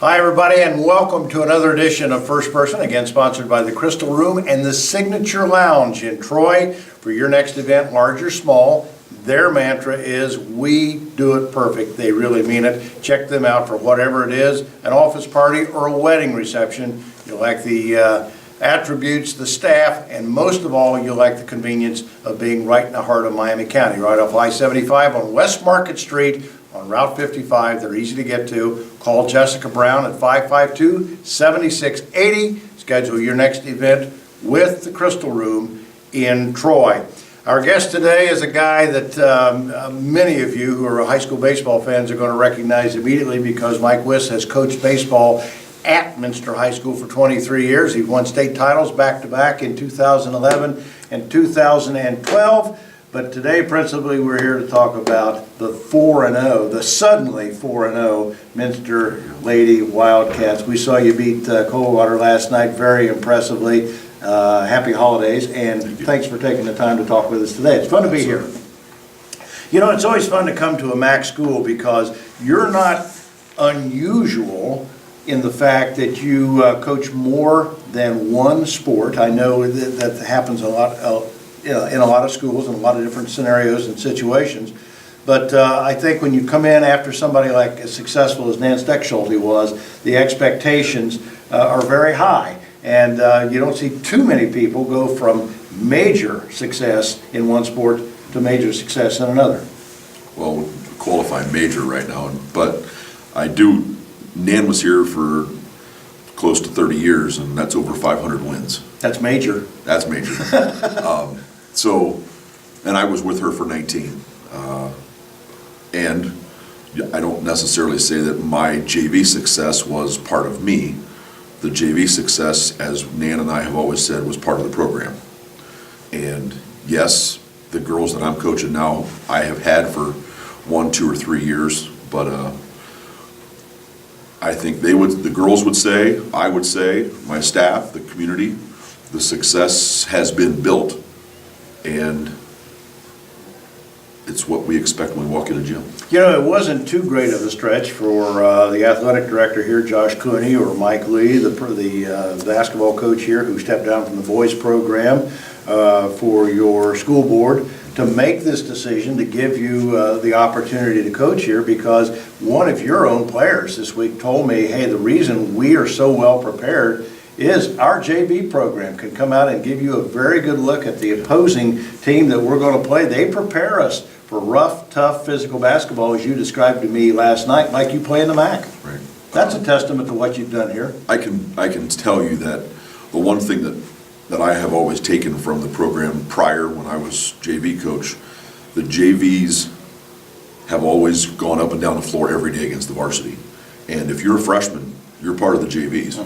Hi everybody, and welcome to another edition of First Person, again sponsored by the Crystal Room and the Signature Lounge in Troy. For your next event, large or small, their mantra is, we do it perfect. They really mean it. Check them out for whatever it is, an office party or a wedding reception. You'll like the attributes, the staff, and most of all, you'll like the convenience of being right in the heart of Miami County, right off I-75 on West Market Street, on Route 55. They're easy to get to. Call Jessica Brown at 552-7680. Schedule your next event with the Crystal Room in Troy. Our guest today is a guy that many of you who are high school baseball fans are going to recognize immediately, because Mike Wiss has coached baseball at Minster High School for 23 years. He won state titles back-to-back in 2011 and 2012. But today, principally, we're here to talk about the 4-0, the suddenly 4-0 Minster Lady Wildcats. We saw you beat Coldwater last night very impressively. Happy holidays, and thanks for taking the time to talk with us today. It's fun to be here. You know, it's always fun to come to a MAC school because you're not unusual in the fact that you coach more than one sport. I know that happens a lot in a lot of schools, in a lot of different scenarios and situations. But I think when you come in after somebody like as successful as Nance Deckschulte was, the expectations are very high. And you don't see too many people go from major success in one sport to major success in another. Well, qualify major right now, but I do. Nan was here for close to 30 years, and that's over 500 wins. That's major. That's major. And I was with her for 19. And I don't necessarily say that my JV success was part of me. The JV success, as Nan and I have always said, was part of the program. And yes, the girls that I'm coaching now, I have had for 1, 2, or 3 years, but I think the girls would say, I would say, my staff, the community, the success has been built, and it's what we expect when we walk in a gym. You know, it wasn't too great of a stretch for the athletic director here, Josh Cooney, or Mike Lee, the basketball coach here who stepped down from the boys program, for your school board to make this decision to give you the opportunity to coach here, because one of your own players this week told me, hey, the reason we are so well prepared is our JV program can come out and give you a very good look at the opposing team that we're going to play. They prepare us for rough, tough, physical basketball, as you described to me last night, like you play in the MAC. Right. That's a testament to what you've done here. I can tell you that the one thing that I have always taken from the program prior, when I was JV coach, the JVs have always gone up and down the floor every day against the varsity. And if you're a freshman, you're part of the JVs.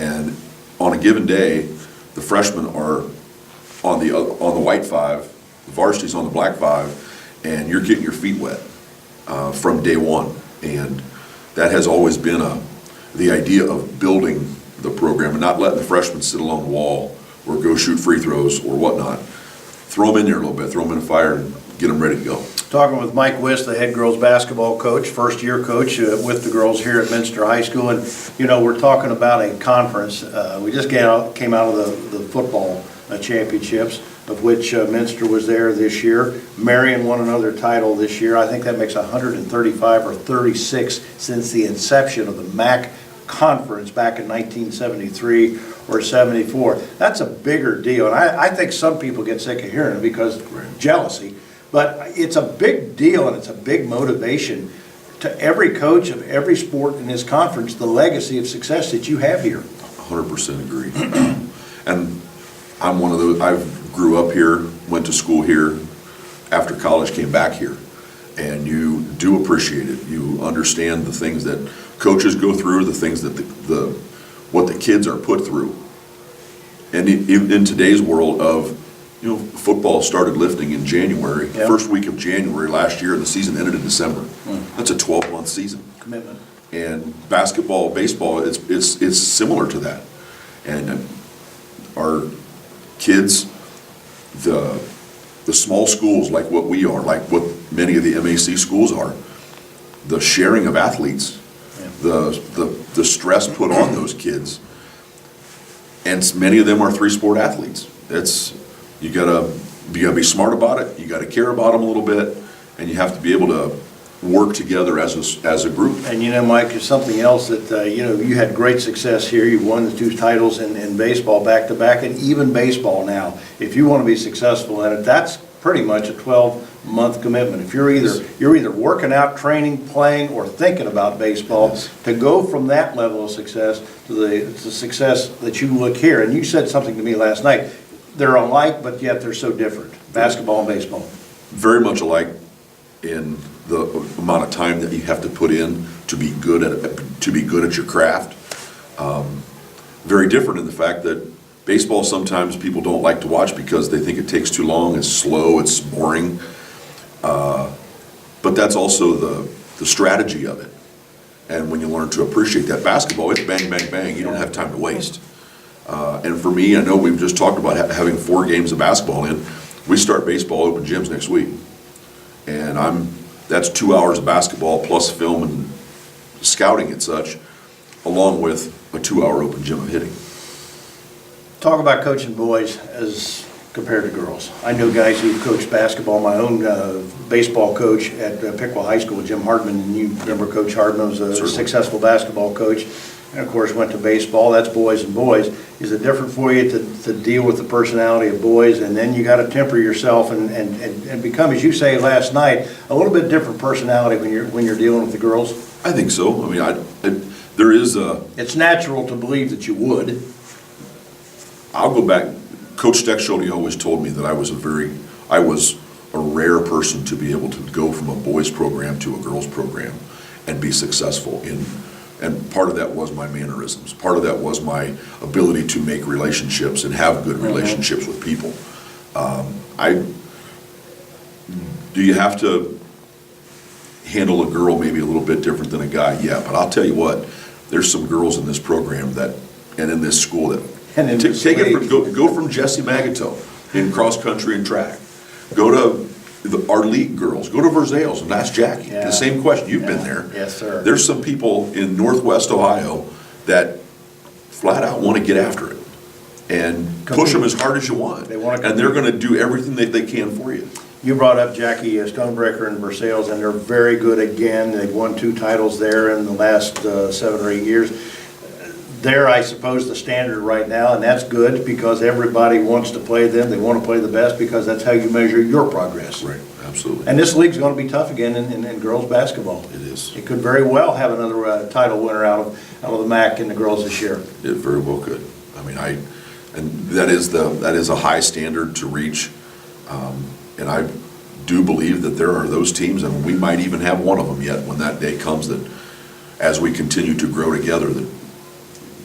And on a given day, the freshmen are on the white 5, the varsity's on the black 5, and you're getting your feet wet from day one. And that has always been the idea of building the program and not letting the freshmen sit along the wall or go shoot free throws or whatnot. Throw them in there a little bit, throw them in the fire, and get them ready to go. Talking with Mike Wiss, the head girls basketball coach, first-year coach with the girls here at Minster High School. And, you know, we're talking about a conference. We just came out of the football championships, of which Minster was there this year. Marion won another title this year. I think that makes 135 or 36 since the inception of the MAC conference back in 1973 or 74. That's a bigger deal, and I think some people get sick of hearing it because of jealousy, but it's a big deal, and it's a big motivation to every coach of every sport in this conference, the legacy of success that you have here. 100% agree. And I'm one of those. I grew up here, went to school here, after college came back here, and you do appreciate it. You understand the things that coaches go through, the things that what the kids are put through. And in today's world of, you know, football started lifting in January, first week of January last year, and the season ended in December. That's a 12-month season. Commitment. And basketball, baseball, it's similar to that. And our kids, the small schools like what we are, like what many of the MAC schools are, the sharing of athletes the stress put on those kids. And many of them are three-sport athletes. You gotta be smart about it, you gotta care about them a little bit, and you have to be able to work together as a group. And you know, Mike, there's something else that, you know, you had great success here. You won the 2 titles in baseball back-to-back, and even baseball now. If you want to be successful in it, that's pretty much a 12-month commitment. If you're either working out, training, playing, or thinking about baseball, Yes. to go from that level of success to the success that you look here. And you said something to me last night. They're alike, but yet they're so different, basketball and baseball. Very much alike in the amount of time that you have to put in to be good at your craft. Very different in the fact that baseball, sometimes people don't like to watch because they think it takes too long, it's slow, it's boring. But that's also the strategy of it. And when you learn to appreciate that, basketball, it's bang, bang, bang. You don't have time to waste. And for me, I know we've just talked about having 4 games of basketball in. We start baseball open gyms next week. And that's 2 hours of basketball plus film and scouting and such, along with a 2-hour open gym of hitting. Talk about coaching boys as compared to girls. I know guys who coached basketball. My own baseball coach at Piqua High School, Jim Hardman, and you remember Coach Hardman was a Certainly. Successful basketball coach, and of course went to baseball. That's boys and boys. Is it different for you to deal with the personality of boys, and then you got to temper yourself and become, as you say last night, a little bit different personality when you're dealing with the girls? I think so. I mean, there is a... It's natural to believe that you would. I'll go back. Coach Steckschulte always told me that I was a rare person to be able to go from a boys program to a girls program and be successful in. And part of that was my mannerisms. Part of that was my ability to make relationships and have good relationships with people. Do you have to handle a girl maybe a little bit different than a guy? Yeah, but I'll tell you what, there's some girls in this program and in this school that go from Jessie Magato in cross country and track. Go to our league girls. Go to Versailles and ask Jackie. Yeah. The same question. You've been there. Yes, sir. There's some people in Northwest Ohio that flat out want to get after it and push them as hard as you want. They want to and they're going to do everything that they can for you. You brought up Jackie Stonebreaker and Versailles, and they're very good again. They've won 2 titles there in the last 7 or 8 years. They're, I suppose, the standard right now, and that's good because everybody wants to play them. They want to play the best because that's how you measure your progress. Right, absolutely. And this league's going to be tough again in girls basketball. It is. It could very well have another title winner out of the MAC in the girls this year. It very well could. I mean, and that is a high standard to reach, and I do believe that there are those teams, and we might even have one of them yet when that day comes, that as we continue to grow together,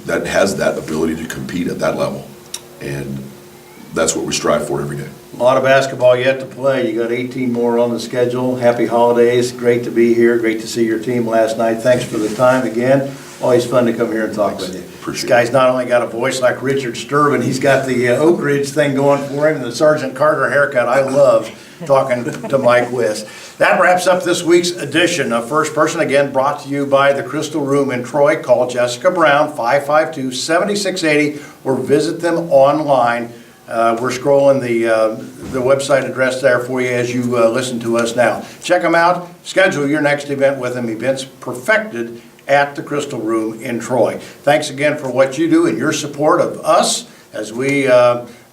that has that ability to compete at that level, and that's what we strive for every day. A lot of basketball yet to play. You got 18 more on the schedule. Happy holidays. Great to be here. Great to see your team last night. Thanks for the time again. Always fun to come here and talk with you. Appreciate This guy's not only got a voice like Richard Sturban, he's got the Oak Ridge thing going for him and the Sergeant Carter haircut. I love talking to Mike Wiss. That wraps up this week's edition of First Person, again brought to you by the Crystal Room in Troy. Call Jessica Brown, 552-7680, or visit them online. We're scrolling the website address there for you as you listen to us now. Check them out. Schedule your next event with them. Events perfected at the Crystal Room in Troy. Thanks again for what you do and your support of us as we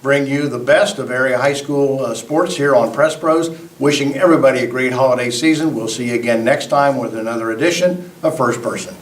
bring you the best of area high school sports here on Press Pros. Wishing everybody a great holiday season. We'll see you again next time with another edition of First Person.